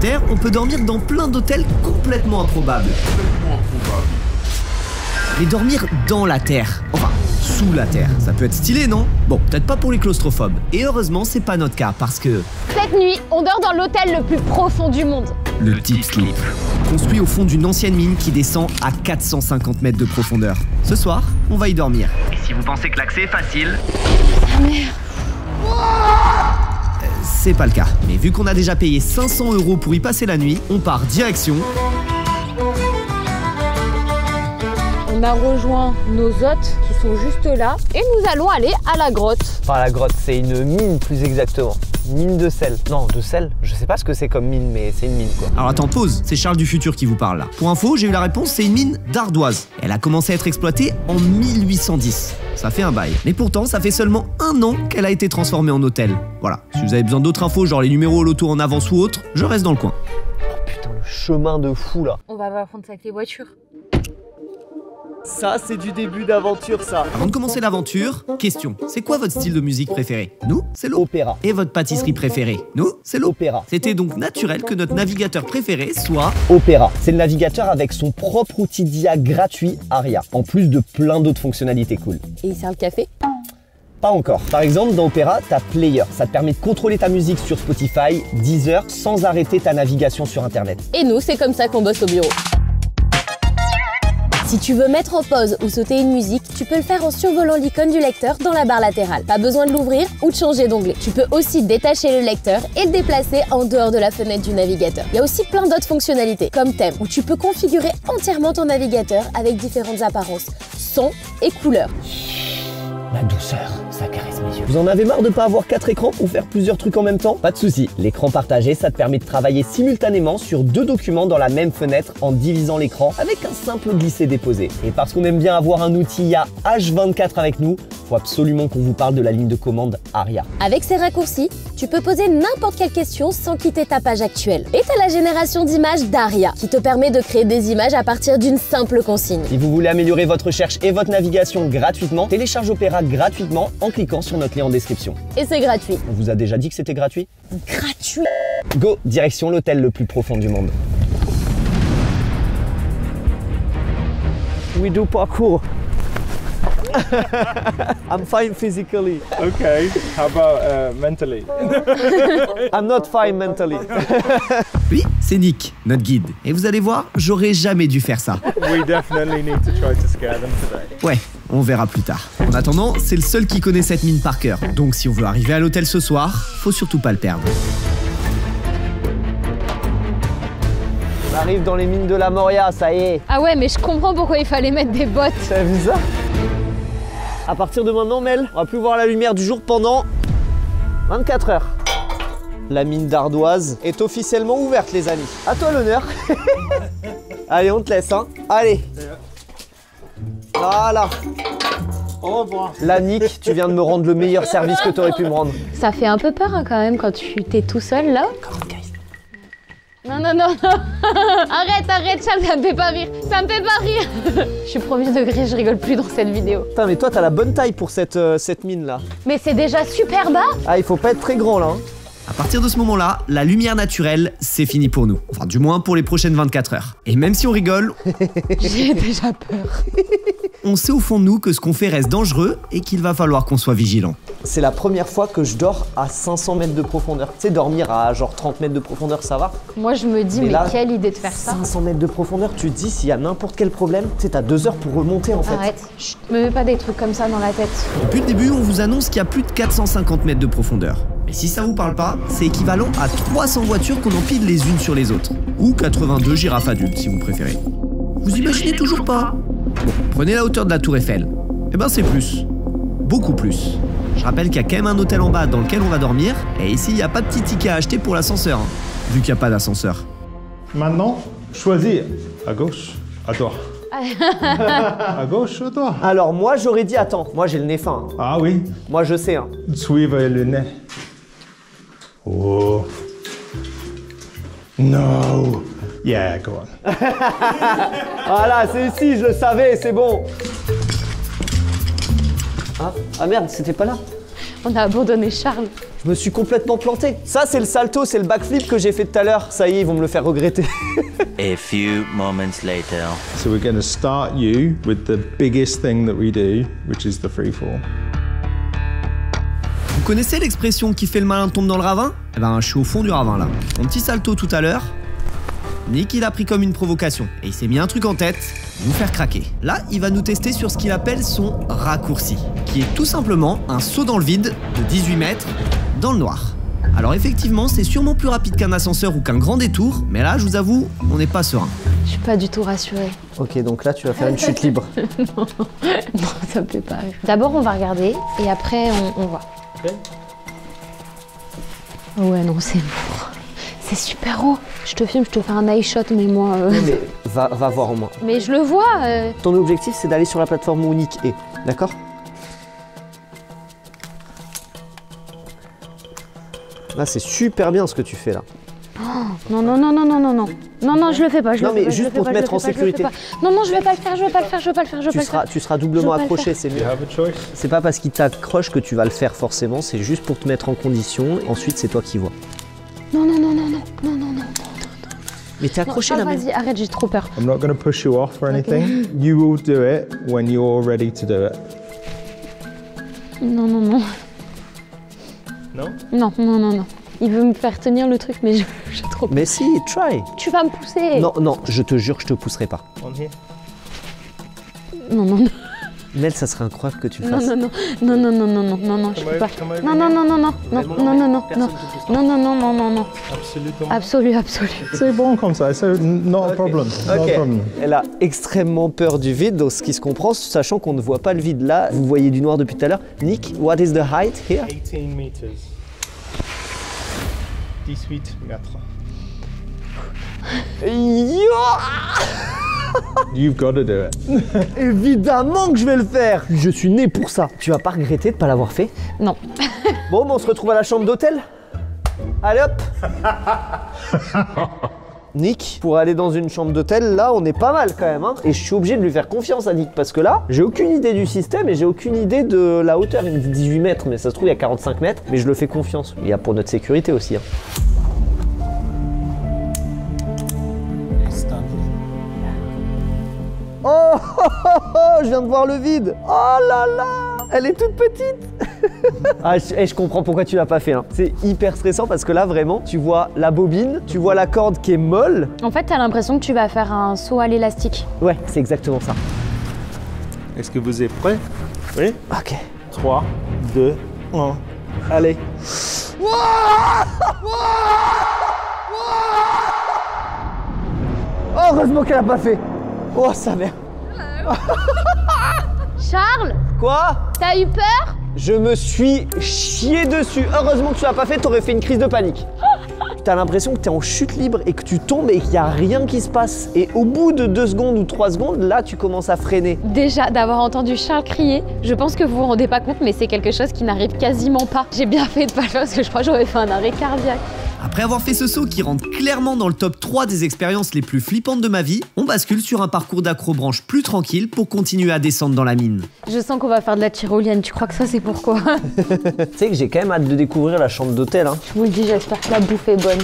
Terre, on peut dormir dans plein d'hôtels complètement improbables. Mais dormir dans la Terre, enfin sous la Terre, ça peut être stylé, non? Bon, peut-être pas pour les claustrophobes. Et heureusement, c'est pas notre cas parce que... Cette nuit, on dort dans l'hôtel le plus profond du monde. Le Deep Sleep. Construit au fond d'une ancienne mine qui descend à 450 mètres de profondeur. Ce soir, on va y dormir. Et si vous pensez que l'accès est facile... Ah merde. C'est pas le cas. Mais vu qu'on a déjà payé 500 € pour y passer la nuit, on part direction... On a rejoint nos hôtes qui sont juste là et nous allons aller à la grotte. Enfin, la grotte, c'est une mine plus exactement. Mine de sel. Non, de sel, je sais pas ce que c'est comme mine, mais c'est une mine quoi. Alors attends, pause, c'est Charles du futur qui vous parle là. Pour info, j'ai eu la réponse, c'est une mine d'ardoise. Elle a commencé à être exploitée en 1810. Ça fait un bail. Mais pourtant, ça fait seulement 1 an qu'elle a été transformée en hôtel. Voilà, si vous avez besoin d'autres infos, genre les numéros au loto en avance ou autre, je reste dans le coin. Oh putain, le chemin de fou là. On va prendre ça avec les voitures. Ça, c'est du début d'aventure, ça. Avant de commencer l'aventure, question, c'est quoi votre style de musique préféré? Nous, c'est l'opéra. Et votre pâtisserie préférée? Nous, c'est l'opéra. C'était donc naturel que notre navigateur préféré soit... Opéra. C'est le navigateur avec son propre outil d'IA gratuit, Aria, en plus de plein d'autres fonctionnalités cool. Et il sert le café? Pas encore. Par exemple, dans Opéra, t'as Player. Ça te permet de contrôler ta musique sur Spotify, Deezer, sans arrêter ta navigation sur Internet. Et nous, c'est comme ça qu'on bosse au bureau. Si tu veux mettre en pause ou sauter une musique, tu peux le faire en survolant l'icône du lecteur dans la barre latérale. Pas besoin de l'ouvrir ou de changer d'onglet. Tu peux aussi détacher le lecteur et le déplacer en dehors de la fenêtre du navigateur. Il y a aussi plein d'autres fonctionnalités, comme thème, où tu peux configurer entièrement ton navigateur avec différentes apparences, sons et couleurs. La douceur, ça caresse mes yeux. Vous en avez marre de pas avoir 4 écrans pour faire plusieurs trucs en même temps? Pas de souci. L'écran partagé, ça te permet de travailler simultanément sur 2 documents dans la même fenêtre en divisant l'écran avec un simple glisser-déposer. Et parce qu'on aime bien avoir un outil IA H24 avec nous, faut absolument qu'on vous parle de la ligne de commande Aria. Avec ces raccourcis, tu peux poser n'importe quelle question sans quitter ta page actuelle. Et t'as la génération d'images d'Aria, qui te permet de créer des images à partir d'une simple consigne. Si vous voulez améliorer votre recherche et votre navigation gratuitement, télécharge Opéra gratuitement en cliquant sur notre lien en description. Et c'est gratuit. On vous a déjà dit que c'était gratuit? Gratuit. Go, direction l'hôtel le plus profond du monde. We do parkour. I'm fine physically. Okay, how about mentally? I'm not fine mentally. Oui, c'est Nick, notre guide. Et vous allez voir, j'aurais jamais dû faire ça. We definitely need to try to scare them today. Ouais, on verra plus tard. En attendant, c'est le seul qui connaît cette mine par cœur. Donc si on veut arriver à l'hôtel ce soir, faut surtout pas le perdre. On arrive dans les mines de la Moria, ça y est. Ah ouais, mais je comprends pourquoi il fallait mettre des bottes. T'as vu ça? À partir de maintenant, Mel, on va plus voir la lumière du jour pendant 24 heures. La mine d'ardoise est officiellement ouverte, les amis. À toi l'honneur. Allez, on te laisse, hein. Allez. Voilà. Au revoir. Là, Nick, tu viens de me rendre le meilleur service que tu aurais pu me rendre. Ça fait un peu peur hein, quand même quand tu t'es tout seul là. Non, non, non, non. Arrête, Charles, ça me fait pas rire. Ça me fait pas rire. Je suis premier degré, je rigole plus dans cette vidéo. Putain, mais toi, t'as la bonne taille pour cette mine là. Mais c'est déjà super bas. Ah, il faut pas être très grand là. Hein. À partir de ce moment-là, la lumière naturelle, c'est fini pour nous. Enfin, du moins pour les prochaines 24 heures. Et même si on rigole, j'ai déjà peur. On sait au fond de nous que ce qu'on fait reste dangereux et qu'il va falloir qu'on soit vigilant. C'est la première fois que je dors à 500 mètres de profondeur. Tu sais, dormir à genre 30 mètres de profondeur, ça va. Moi, je me dis, mais là, quelle idée de faire ça. 500 mètres de profondeur, tu te dis, s'il y a n'importe quel problème, tu sais, t'as 2 heures pour remonter en fait. Arrête, chut, me mets pas des trucs comme ça dans la tête. Depuis le début, on vous annonce qu'il y a plus de 450 mètres de profondeur. Mais si ça vous parle pas, c'est équivalent à 300 voitures qu'on empile les unes sur les autres. Ou 82 girafes adultes, si vous préférez. Vous imaginez toujours pas? Bon, prenez la hauteur de la tour Eiffel. Eh ben c'est plus. Beaucoup plus. Je rappelle qu'il y a quand même un hôtel en bas dans lequel on va dormir. Et ici, il n'y a pas de petit ticket à acheter pour l'ascenseur. Hein, vu qu'il n'y a pas d'ascenseur. Maintenant, choisis à gauche, à droite. À gauche, à droite. Alors moi, j'aurais dit, attends, moi j'ai le nez fin. Hein. Ah oui. Moi je sais. Hein. Suivez le nez. Oh. No. Yeah, go on. Voilà, c'est ici, je le savais, c'est bon. Ah merde, c'était pas là. On a abandonné Charles. Je me suis complètement planté. Ça, c'est le salto, c'est le backflip que j'ai fait tout à l'heure. Ça y est, ils vont me le faire regretter. A few moments later. So we're going to start you with the biggest thing that we do, which is the free fall. Vous connaissez l'expression qui fait le malin tombe dans le ravin? Eh ben, je suis au fond du ravin là. Mon petit salto tout à l'heure, Nick il a pris comme une provocation et il s'est mis un truc en tête, vous faire craquer. Là, il va nous tester sur ce qu'il appelle son raccourci, qui est tout simplement un saut dans le vide de 18 mètres dans le noir. Alors effectivement, c'est sûrement plus rapide qu'un ascenseur ou qu'un grand détour, mais là, je vous avoue, on n'est pas serein. Je suis pas du tout rassurée. Ok, donc là, tu vas faire une chute libre. Non, ça me fait pas rire. D'abord, on va regarder et après, on voit. Ok. Ouais, non, c'est lourd. C'est super haut. Je te filme, je te fais un eye shot, mais moi... Mais va voir au moins. Mais je le vois. Ton objectif, c'est d'aller sur la plateforme où Nick est, d'accord? Là, c'est super bien ce que tu fais là. Non, non, non, non, non, non, non. Non, non, je le fais pas. Non, mais juste pour te mettre en sécurité. Non, non, je vais pas le faire, je vais pas le faire, je vais pas le faire, je vais pas le faire. Tu seras doublement accroché, c'est mieux. You have a choice. C'est pas parce qu'il t'accroche que tu vas le faire forcément, c'est juste pour te mettre en condition. Ensuite, c'est toi qui vois. Non, non, non, non, non, non, non, non. Mais t'es accroché là même. Vas-y, arrête, j'ai trop peur. I'm not going to push you off or anything. You will do it when you're ready to do it. Non, non, non. No? Non, non, non, non. Il veut me faire tenir le truc, mais j'ai trop peur. Mais si, try. Tu vas me pousser. Non, non, je te jure que je te pousserai pas. On here. Non, non, non. Mel, ça serait incroyable que tu Non, fasses. non, non, non, non, non, non, non, non, non, je peux pas. Non, non, non, non, non, non, non, non, non, non, non, non, non, non, non, non. Absolument. Absolu, absolu. C'est bon comme ça, c'est not a problem. Not a Ok. problem. Elle a extrêmement peur du vide, donc ce qui se comprend, sachant qu'on ne voit pas le vide là. Vous voyez du noir depuis tout à l'heure. Nick, what is the height here? 18 meters. 18 mètres. You've got to do it. Évidemment que je vais le faire. Je suis né pour ça. Tu vas pas regretter de pas l'avoir fait? Non. Bon, on se retrouve à la chambre d'hôtel. Allez hop. Nick, pour aller dans une chambre d'hôtel, là, on est pas mal quand même. Hein. Et je suis obligé de lui faire confiance à Nick parce que là, j'ai aucune idée du système et j'ai aucune idée de la hauteur. Il me dit 18 mètres, mais ça se trouve, il y a 45 mètres. Mais je le fais confiance. Il y a pour notre sécurité aussi. Hein. Oh, oh, oh, oh, je viens de voir le vide. Oh là là, elle est toute petite. Ah, je comprends pourquoi tu l'as pas fait. Hein. C'est hyper stressant parce que là, vraiment, tu vois la bobine, tu vois la corde qui est molle. En fait, t'as l'impression que tu vas faire un saut à l'élastique. Ouais, c'est exactement ça. Est-ce que vous êtes prêts? Oui. Ok. 3, 2, 1. Allez. Oh, heureusement qu'elle a pas fait. Oh, sa mère. Charles, Quoi? t'as eu peur? Je me suis chié dessus. Heureusement que tu l'as pas fait, t'aurais fait une crise de panique. T'as l'impression que t'es en chute libre et que tu tombes et qu'il n'y a rien qui se passe. Et au bout de 2 secondes ou 3 secondes, là, tu commences à freiner. Déjà, d'avoir entendu Charles crier, je pense que vous vous rendez pas compte, mais c'est quelque chose qui n'arrive quasiment pas. J'ai bien fait de pas le faire parce que je crois que j'aurais fait un arrêt cardiaque. Après avoir fait ce saut qui rentre clairement dans le top 3 des expériences les plus flippantes de ma vie, on bascule sur un parcours d'accrobranche plus tranquille pour continuer à descendre dans la mine. Je sens qu'on va faire de la tyrolienne, tu crois que ça c'est pourquoi? Tu sais que j'ai quand même hâte de découvrir la chambre d'hôtel. Hein. Je vous le dis, j'espère que la bouffe est bonne.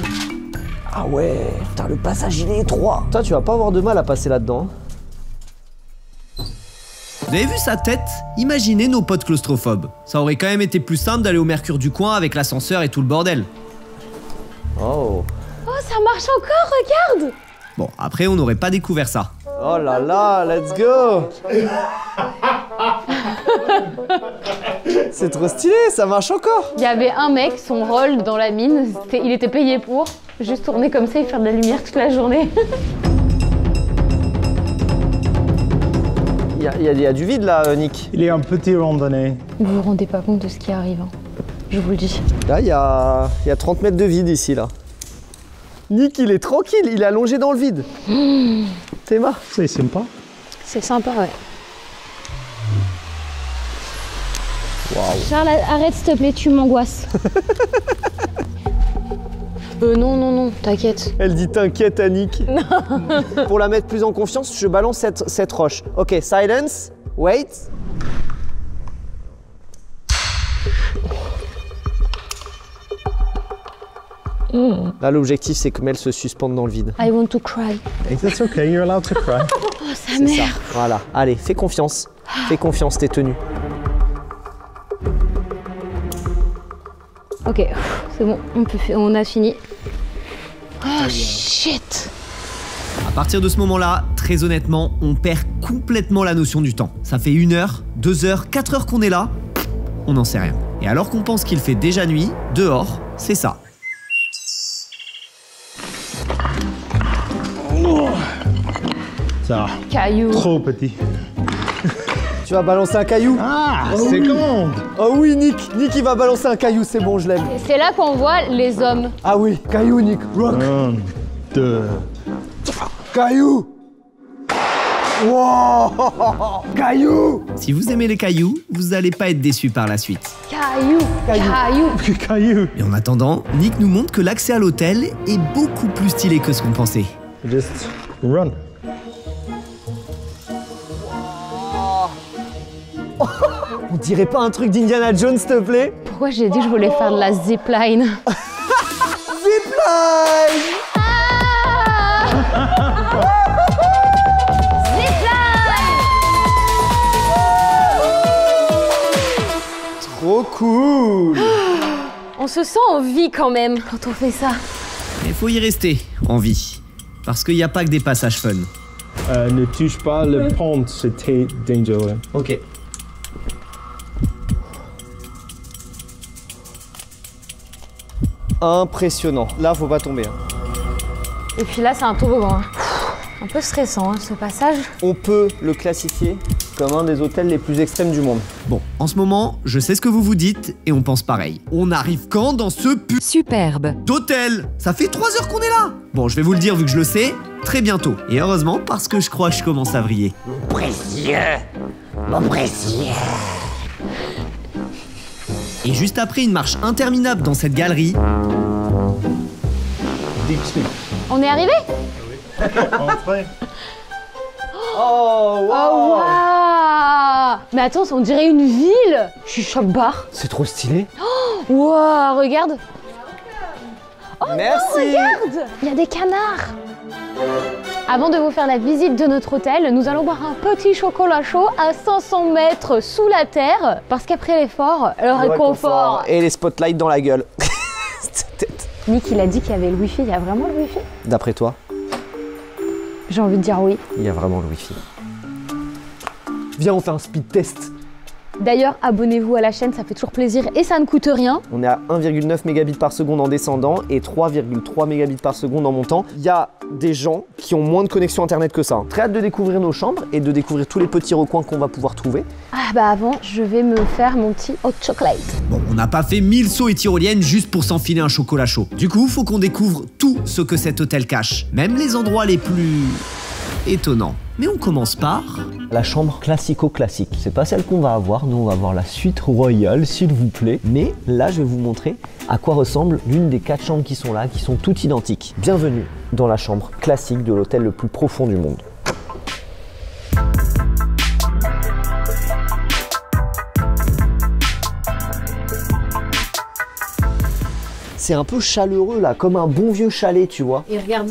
Ah ouais, putain, le passage il est étroit. Toi, tu vas pas avoir de mal à passer là-dedans. Vous avez vu sa tête? Imaginez nos potes claustrophobes. Ça aurait quand même été plus simple d'aller au Mercure du coin avec l'ascenseur et tout le bordel. Oh. Oh, ça marche encore, regarde! Bon, après on n'aurait pas découvert ça. Oh là là, let's go. C'est trop stylé, ça marche encore. Il y avait un mec, son rôle dans la mine, il était payé pour juste tourner comme ça et faire de la lumière toute la journée. Il y a du vide là, Nick. Il y a un petit randonnée. Vous vous rendez pas compte de ce qui arrive, hein. Je vous le dis. Là, il y a 30 mètres de vide ici, là. Nick, il est tranquille, il est allongé dans le vide. Théma. C'est sympa. C'est sympa, ouais. Waouh. Charles, arrête s'il te plaît, tu m'angoisses. Non, non, non, t'inquiète. Elle dit t'inquiète à Nick. Pour la mettre plus en confiance, je balance cette roche. Ok, silence, wait. Là, l'objectif, c'est que Mel se suspende dans le vide. I want to cry. It's okay, you're allowed to cry. Oh, sa mère. Voilà. Allez, fais confiance. Fais confiance, t'es tenu. Ok, c'est bon, on a fini. Oh shit. À partir de ce moment-là, très honnêtement, on perd complètement la notion du temps. Ça fait 1 heure, 2 heures, 4 heures qu'on est là, on n'en sait rien. Et alors qu'on pense qu'il fait déjà nuit, dehors, c'est ça. Ça, Caillou. trop petit. Tu vas balancer un caillou? Ah, c'est grand. Oh oui, Nick. Nick, il va balancer un caillou, c'est bon, je l'aime. C'est là qu'on voit les hommes. Ah oui, caillou, Nick. Rock. 1, 2. Caillou. Wow. Caillou. Si vous aimez les cailloux, vous allez pas être déçus par la suite. Caillou. Caillou. Caillou. Et en attendant, Nick nous montre que l'accès à l'hôtel est beaucoup plus stylé que ce qu'on pensait. Just run. On dirait pas un truc d'Indiana Jones, s'il te plaît? Pourquoi j'ai dit que je voulais faire de la zipline? Zipline. Trop cool. On se sent en vie quand même quand on fait ça. Mais faut y rester, en vie. Parce qu'il n'y a pas que des passages fun. Ne touche pas le pont, c'était dangereux. Ok. Impressionnant. Là, faut pas tomber. Et puis là, c'est un toboggan. Un peu stressant, ce passage. On peut le classifier comme un des hôtels les plus extrêmes du monde. Bon, en ce moment, je sais ce que vous vous dites et on pense pareil. On arrive quand dans ce Superbe. d'hôtel? Ça fait 3 heures qu'on est là. Bon, je vais vous le dire vu que je le sais, très bientôt. Et heureusement parce que je crois que je commence à vriller. Mon précieux. Et juste après une marche interminable dans cette galerie, Deep sleep. On est arrivé? Entrez. Oh, wow. Oh waouh! Mais attends, on dirait une ville! Je suis choc-barre. C'est trop stylé. Waouh, regarde! Oh Merci. non, regarde! Il y a des canards! Avant de vous faire la visite de notre hôtel, nous allons boire un petit chocolat chaud à 500 mètres sous la terre, parce qu'après l'effort, le réconfort. Et les spotlights dans la gueule. Nick, il a dit qu'il y avait le wifi. Il y a vraiment le wifi? D'après toi, J'ai envie de dire oui. il y a vraiment le wifi. Viens, on fait un speed test. D'ailleurs, abonnez-vous à la chaîne, ça fait toujours plaisir et ça ne coûte rien. On est à 1,9 mégabits par seconde en descendant et 3,3 mégabits par seconde en montant. Il y a des gens qui ont moins de connexion internet que ça. Très hâte de découvrir nos chambres et de découvrir tous les petits recoins qu'on va pouvoir trouver. Ah bah avant, je vais me faire mon petit hot chocolate. bon, on n'a pas fait 1000 sauts et tyroliennes juste pour s'enfiler un chocolat chaud. Du coup, faut qu'on découvre tout ce que cet hôtel cache, même les endroits les plus étonnants. Mais on commence par... La chambre classico-classique. C'est pas celle qu'on va avoir, nous on va avoir la suite royale s'il vous plaît. Mais là je vais vous montrer à quoi ressemble l'une des 4 chambres qui sont là, qui sont toutes identiques. Bienvenue dans la chambre classique de l'hôtel le plus profond du monde. C'est un peu chaleureux là, comme un bon vieux chalet tu vois. Et regarde.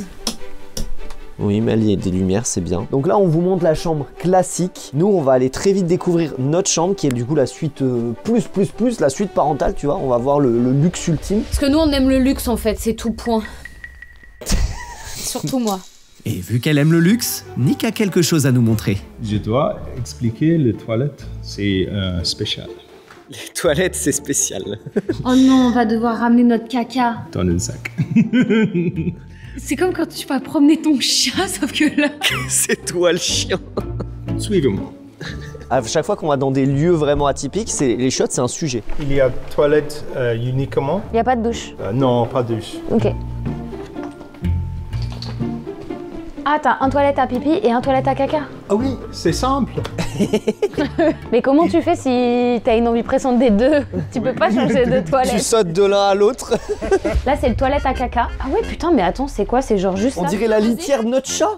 Oui, mais il y a des lumières, c'est bien. Donc là, on vous montre la chambre classique. Nous, on va aller très vite découvrir notre chambre, qui est du coup la suite plus, la suite parentale, tu vois. On va voir le luxe ultime. Parce que nous, on aime le luxe en fait, c'est tout point. Surtout moi. Et vu qu'elle aime le luxe, Nick a quelque chose à nous montrer. Je dois expliquer les toilettes, c'est spécial. Les toilettes, c'est spécial. Oh non, on va devoir ramener notre caca. Dans un sac. C'est comme quand tu vas promener ton chien, sauf que là... C'est toi le chien. Suivez-moi. À chaque fois qu'on va dans des lieux vraiment atypiques, les chiottes, c'est un sujet. Il y a toilette uniquement. Il n'y a pas de douche. Non, pas de douche. Ok. Ah, t'as un toilette à pipi et un toilette à caca. Ah oui, c'est simple. Mais comment tu fais si t'as une envie pressante des deux? Tu peux pas changer de Tu toilette. sautes de l'un à l'autre. Là, c'est le toilette à caca. Ah ouais, putain, mais attends, c'est quoi? C'est genre juste On ça dirait la litière de notre chat.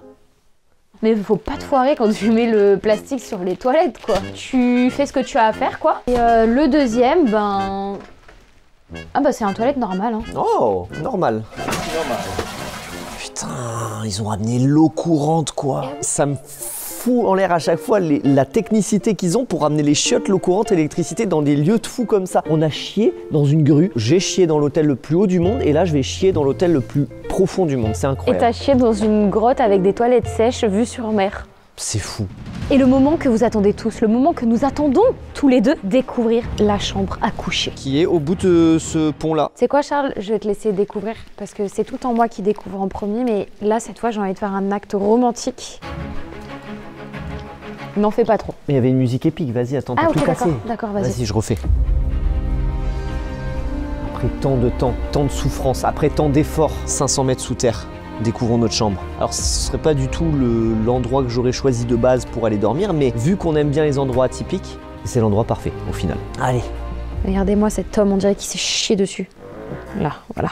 Mais faut pas te foirer quand tu mets le plastique sur les toilettes, quoi. Tu fais ce que tu as à faire, quoi. Et le deuxième, ben... Ah bah c'est un toilette normal. Hein. Oh, normal. Putain, ils ont ramené l'eau courante quoi. Ça me fout en l'air à chaque fois la technicité qu'ils ont pour ramener les chiottes, l'eau courante et l'électricité dans des lieux de fous comme ça. On a chié dans une grue, j'ai chié dans l'hôtel le plus haut du monde et là je vais chier dans l'hôtel le plus profond du monde, c'est incroyable. Et t'as chié dans une grotte avec des toilettes sèches vues sur mer. C'est fou. Et le moment que vous attendez tous, le moment que nous attendons tous les deux, découvrir la chambre à coucher. Qui est au bout de ce pont-là. C'est quoi Charles? Je vais te laisser découvrir parce que c'est tout le temps moi qui découvre en premier, mais là cette fois j'ai envie de faire un acte romantique. N'en fais pas trop. Mais il y avait une musique épique, vas-y, attends, t'as tout cassé. D'accord, vas-y. Vas-y, je refais. Après tant de temps, tant de souffrance, après tant d'efforts, 500 mètres sous terre. Découvrons notre chambre. Alors ce serait pas du tout l'endroit que j'aurais choisi de base pour aller dormir, mais vu qu'on aime bien les endroits atypiques, c'est l'endroit parfait au final. Allez. Regardez-moi cet homme, on dirait qu'il s'est chié dessus. Là, voilà.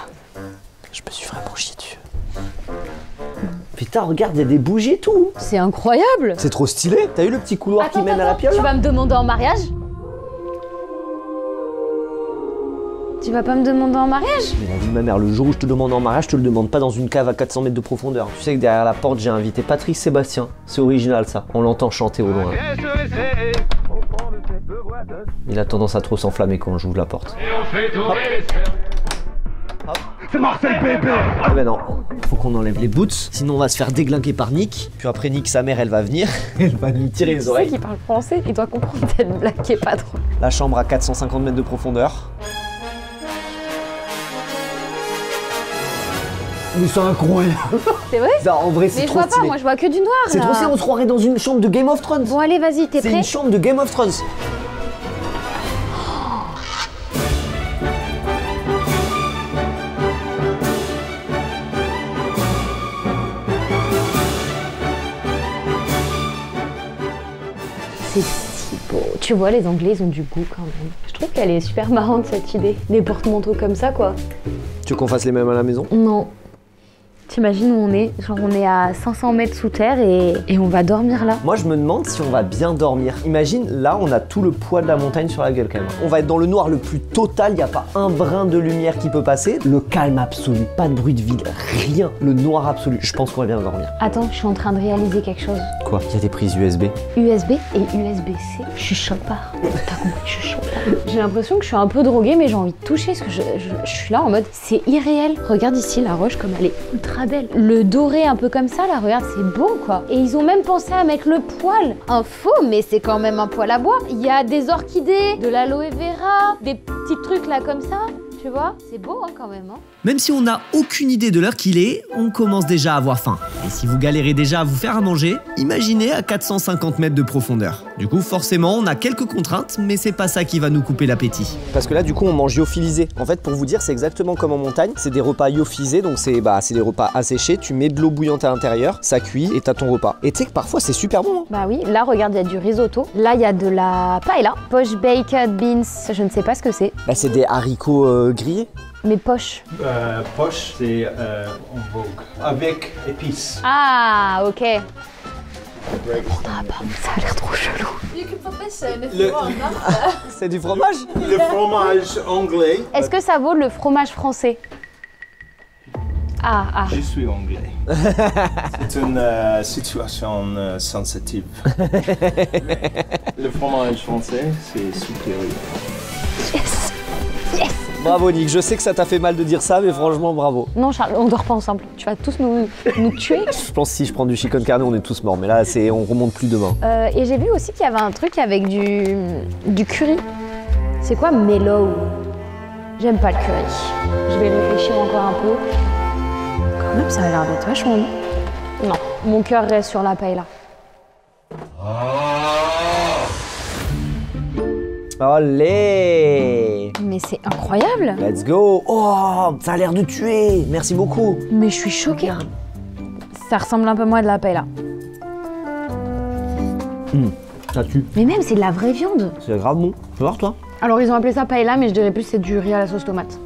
Je me suis vraiment chié dessus. Putain, regarde, il y a des bougies et tout. C'est incroyable. C'est trop stylé. T'as eu le petit couloir qui mène à la piole? Tu vas me demander en mariage? Tu vas pas me demander en mariage? Mais la vie de ma mère, le jour où je te demande en mariage, je te le demande pas dans une cave à 400 mètres de profondeur. Tu sais que derrière la porte, j'ai invité Patrick Sébastien. C'est original ça. On l'entend chanter au loin. Il a tendance à trop s'enflammer quand j'ouvre la porte. Hop. Hop. C'est Marseille bébé. Ah ben non, faut qu'on enlève les boots, sinon on va se faire déglinguer par Nick. Puis après Nick, sa mère, elle va venir, elle va nous tirer les oreilles. Tu sais qu'il parle français, il doit comprendre cette blague qui est pas drôle. La chambre à 450 mètres de profondeur. Mais c'est incroyable. C'est vrai? Ça, en vrai, c'est mais trop je vois pas, moi je vois que du noir. C'est trop stylé, on se croirait dans une chambre de Game of Thrones. Bon allez, vas-y, t'es prêt? C'est une chambre de Game of Thrones. C'est si beau. Tu vois, les Anglais, ils ont du goût quand même. Je trouve qu'elle est super marrante cette idée. Des porte-manteaux comme ça, quoi. Tu veux qu'on fasse les mêmes à la maison? Non. T'imagines où on est? Genre on est à 500 mètres sous terre et on va dormir là. Moi je me demande si on va bien dormir. Imagine, là on a tout le poids de la montagne sur la gueule quand même. On va être dans le noir le plus total, il n'y a pas un brin de lumière qui peut passer. Le calme absolu, pas de bruit de ville, rien. Le noir absolu, je pense qu'on va bien dormir. Attends, je suis en train de réaliser quelque chose. Quoi? Il y a des prises USB. USB et USB-C, je suis chopard. T'as compris, je suis chopard. J'ai l'impression que je suis un peu droguée mais j'ai envie de toucher parce que je suis là en mode c'est irréel. Regarde ici la roche comme elle est ultra belle. Le doré un peu comme ça là, regarde, c'est beau quoi. Et ils ont même pensé à mettre le poil. Un faux, mais c'est quand même un poil à bois. Il y a des orchidées, de l'aloe vera, des petits trucs là comme ça. Tu vois, c'est beau hein, quand même. Hein. Même si on n'a aucune idée de l'heure qu'il est, on commence déjà à avoir faim. Et si vous galérez déjà à vous faire à manger, imaginez à 450 mètres de profondeur. Du coup, forcément, on a quelques contraintes, mais c'est pas ça qui va nous couper l'appétit. Parce que là, du coup, on mange lyophilisé. En fait, pour vous dire, c'est exactement comme en montagne. C'est des repas lyophilisés, donc c'est des repas asséchés. Tu mets de l'eau bouillante à l'intérieur, ça cuit et t'as ton repas. Et tu sais que parfois, c'est super bon. Hein. Bah oui, là, regarde, il y a du risotto. Là, il y a de la paella. Poche baked beans, je ne sais pas ce que c'est. Bah, c'est des haricots grillés. Mais poche. Poche, c'est en vogue. Avec épices. Ah, ok. Ça a l'air trop chelou. C'est du fromage? Le fromage anglais. Est-ce que ça vaut le fromage français? Ah. Je suis anglais. C'est une situation sensitive. Le fromage français, c'est supérieur. Yes. Yes. Bravo Nick, je sais que ça t'a fait mal de dire ça, mais franchement bravo. Non Charles, on dort pas ensemble. Tu vas tous nous tuer. Je pense que si je prends du chicken carne, on est tous morts. Mais là, on remonte plus demain. Et j'ai vu aussi qu'il y avait un truc avec du curry. C'est quoi mellow? J'aime pas le curry. Je vais réfléchir encore un peu. Quand même, ça a l'air d'être vachement bon. Non, mon cœur reste sur la paella. Olé! Mais c'est incroyable! Let's go! Oh, ça a l'air de tuer! Merci beaucoup! Mais je suis choquée! Ça ressemble un peu moins à de la paella. Ça tue. Mais même, c'est de la vraie viande! C'est grave bon. Tu veux voir, toi? Alors, ils ont appelé ça paella, mais je dirais plus c'est du riz à la sauce tomate.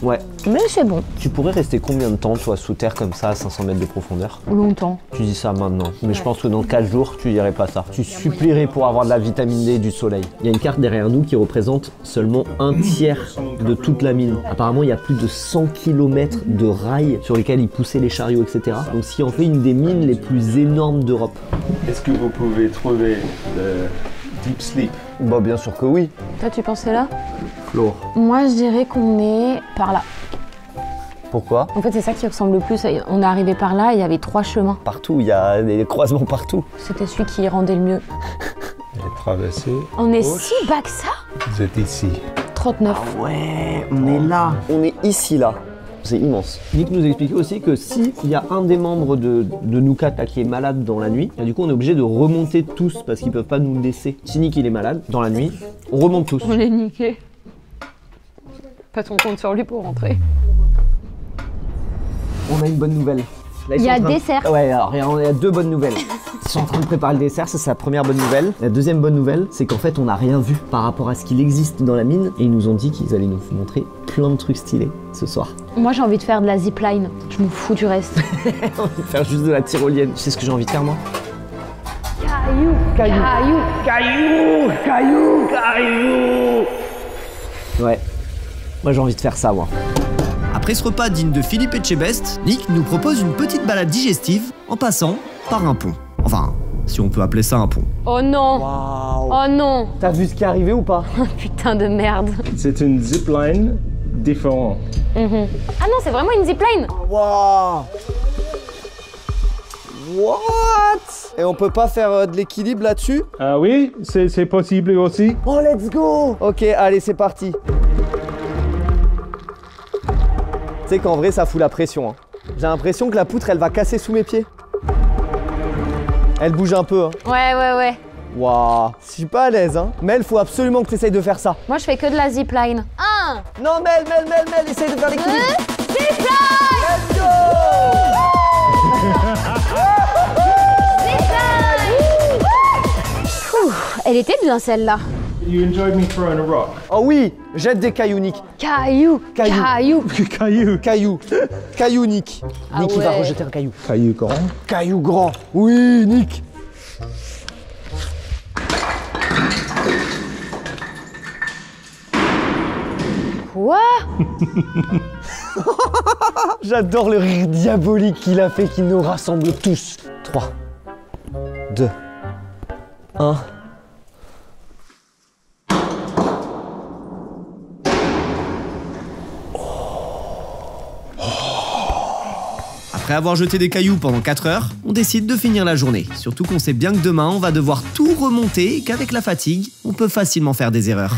Ouais. Mais c'est bon. Tu pourrais rester combien de temps, toi, sous terre comme ça, à 500 mètres de profondeur? Longtemps. Tu dis ça maintenant, mais je pense que dans 4 jours, tu dirais pas ça. Tu supplierais pour avoir de la vitamine D et du soleil. Il y a une carte derrière nous qui représente seulement un tiers de toute la mine. Apparemment, il y a plus de 100 km de rails sur lesquels ils poussaient les chariots, etc. Donc, ce qui en fait une des mines les plus énormes d'Europe. Est-ce que vous pouvez trouver le deep sleep? Bah, bien sûr que oui. Toi, tu pensais là? Flo. Moi, je dirais qu'on est par là. Pourquoi? En fait, c'est ça qui ressemble le plus. On est arrivé par là, il y avait 3 chemins. Partout, il y a des croisements partout. C'était celui qui rendait le mieux. Elle est traversée. On est Gauche. si bas que ça? Vous êtes ici. 39. Ouais, on est là. On est ici, là. C'est immense. Nick nous expliquait aussi que s'il y a un des membres de nous 4 là, qui est malade dans la nuit, et du coup on est obligé de remonter tous parce qu'ils peuvent pas nous laisser. Si Nick il est malade dans la nuit, on remonte tous. On est niqué. Pas on compte sur lui pour rentrer. On a une bonne nouvelle. Là, Il y a dessert. Ouais, alors il y a 2 bonnes nouvelles. Ils sont en train de préparer le dessert, ça c'est la première bonne nouvelle. La deuxième bonne nouvelle, c'est qu'en fait on n'a rien vu par rapport à ce qu'il existe dans la mine. Et ils nous ont dit qu'ils allaient nous montrer plein de trucs stylés ce soir. Moi j'ai envie de faire de la zipline. Je m'en fous du reste. On va faire juste de la tyrolienne. Tu sais ce que j'ai envie de faire moi? Caillou, caillou, caillou, caillou, caillou. Ouais. Moi j'ai envie de faire ça moi. Après ce repas digne de Philippe Etchebest, Nick nous propose une petite balade digestive en passant par un pont. Enfin, si on peut appeler ça un pont. Oh non. Waouh. Oh non. T'as vu ce qui est arrivé ou pas? Putain de merde. C'est une zipline différente. Ah non, c'est vraiment une zipline. Waouh. What? Et on peut pas faire de l'équilibre là-dessus? Ah oui, c'est possible aussi. Oh let's go. Ok, allez c'est parti. Tu sais qu'en vrai ça fout la pression. Hein. J'ai l'impression que la poutre elle va casser sous mes pieds. Elle bouge un peu. Hein. Ouais. Waouh. Je suis pas à l'aise. Hein. Mel, faut absolument que tu essayes de faire ça. Moi je fais que de la zipline. 1. Non Mel, essaye de faire l'équilibre. Zipline. Let's go. Elle était bien celle-là. You enjoyed me throwing a rock. Oh oui, jette des cailloux Nick. Caillou, Caillou. caillou. Caillou. Caillou Nick. Ah Nick il va ouais. rejeter un caillou. Caillou grand. Caillou grand. Oui Nick. Quoi? J'adore le rire diabolique qu'il a fait qui nous rassemble tous. 3, 2, 1. Après avoir jeté des cailloux pendant 4 heures, on décide de finir la journée. Surtout qu'on sait bien que demain, on va devoir tout remonter et qu'avec la fatigue, on peut facilement faire des erreurs.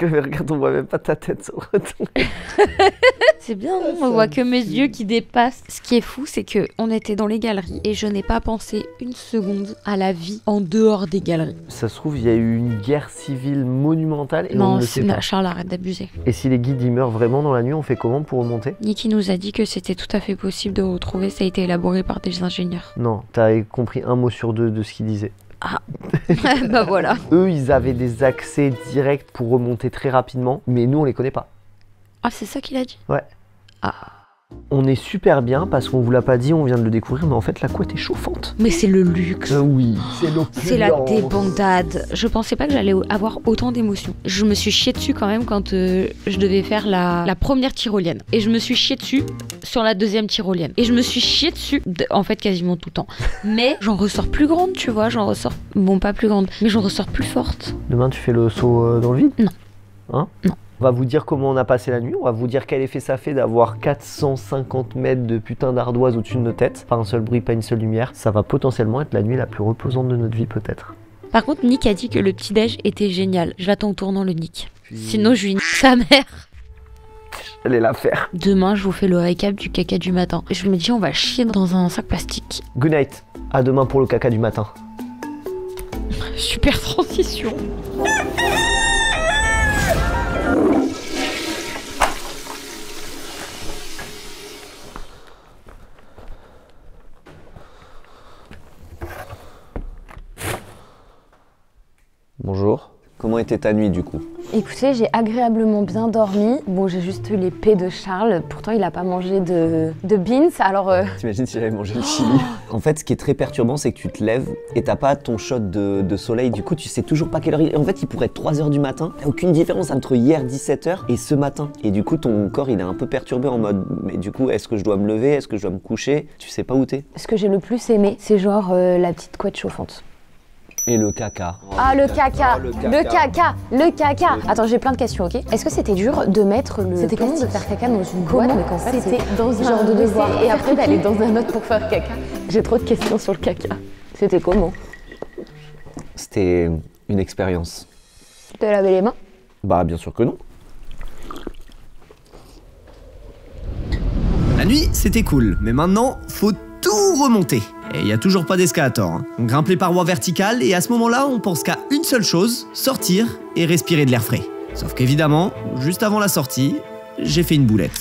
Regarde, on voit même pas ta tête se retourner. C'est bien, non, on voit que mes yeux qui dépassent. Ce qui est fou, c'est que on était dans les galeries et je n'ai pas pensé une seconde à la vie en dehors des galeries. Ça se trouve, il y a eu une guerre civile monumentale et on Non, ne le sait pas. Charles, arrête d'abuser. Et si les guides ils meurent vraiment dans la nuit, on fait comment pour remonter? Niki nous a dit que c'était tout à fait possible de retrouver, ça a été élaboré par des ingénieurs. Non, t'as compris un mot sur 2 de ce qu'il disait. Bah voilà. Eux, ils avaient des accès directs pour remonter très rapidement, mais nous, on les connaît pas. Ah, c'est ça qu'il a dit? Ouais. Ah. On est super bien parce qu'on vous l'a pas dit, on vient de le découvrir, mais en fait, la couette est chauffante. Mais c'est le luxe. Oui, c'est l'opulence. C'est la débandade. Je pensais pas que j'allais avoir autant d'émotions. Je me suis chiée dessus quand même quand je devais faire la première tyrolienne. Et je me suis chiée dessus sur la deuxième tyrolienne. Et je me suis chiée dessus, en fait quasiment tout le temps. Mais j'en ressors plus grande, tu vois. J'en ressors, bon pas plus grande, mais j'en ressors plus forte. Demain, tu fais le saut dans le vide? Non. Hein? Non. On va vous dire comment on a passé la nuit, on va vous dire quel effet ça fait d'avoir 450 mètres de putain d'ardoise au-dessus de nos têtes. Pas un seul bruit, pas une seule lumière. Ça va potentiellement être la nuit la plus reposante de notre vie peut-être. Par contre, Nick a dit que le petit-déj était génial. Je l'attends en tournant le Nick. Sinon, je lui nique sa mère. J'allais la faire. Demain, je vous fais le récap du caca du matin. Je me dis, on va chier dans un sac plastique. Good night. À demain pour le caca du matin. Super transition. Bonjour. Comment était ta nuit du coup? Écoutez, j'ai agréablement bien dormi. Bon, j'ai juste eu l'épée de Charles. Pourtant, il a pas mangé de beans, alors... T'imagines si j'avais mangé le chili. En fait, ce qui est très perturbant, c'est que tu te lèves et t'as pas ton shot de soleil. Du coup, tu sais toujours pas quelle heure il est. En fait, il pourrait être 3 h du matin. Il n'y a aucune différence entre hier 17 h et ce matin. Et du coup, ton corps, il est un peu perturbé en mode, mais du coup, est-ce que je dois me lever? Est-ce que je dois me coucher? Tu sais pas où t'es. Ce que j'ai le plus aimé, c'est genre la petite couette chauffante. Et le caca. Ah, le caca. Le caca. Attends, j'ai plein de questions, ok? Est-ce que c'était dur de mettre le... C'était comment de faire caca dans une boîte, mais qu'en fait, c'était dans un genre de devoir et après d'aller dans un autre pour faire caca? J'ai trop de questions sur le caca. C'était comment? C'était une expérience. Tu t'es lavé les mains? Bah, bien sûr que non. La nuit, c'était cool, mais maintenant, faut tout remonter. Et il n'y a toujours pas d'escalator. Hein. On grimpe les parois verticales et à ce moment-là, on pense qu'à une seule chose, sortir et respirer de l'air frais. Sauf qu'évidemment, juste avant la sortie, j'ai fait une boulette.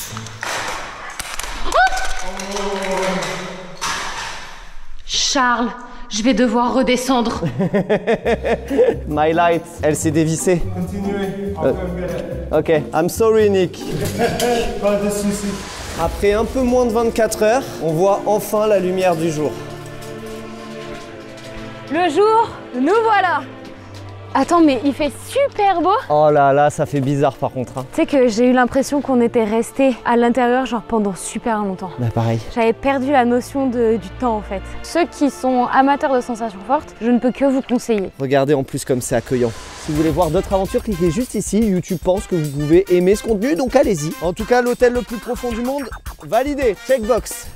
Charles, je vais devoir redescendre. My light, elle s'est dévissée. Continuez. Ok, I'm sorry Nick. Pas de soucis. Après un peu moins de 24 heures, on voit enfin la lumière du jour. Le jour, nous voilà. Attends, mais il fait super beau. Oh là là, ça fait bizarre par contre. Hein. Tu sais que j'ai eu l'impression qu'on était resté à l'intérieur genre pendant super longtemps. Bah pareil. J'avais perdu la notion du temps en fait. Ceux qui sont amateurs de sensations fortes, je ne peux que vous conseiller. Regardez en plus comme c'est accueillant. Si vous voulez voir d'autres aventures, cliquez juste ici. YouTube pense que vous pouvez aimer ce contenu, donc allez-y. En tout cas, l'hôtel le plus profond du monde, validé, checkbox.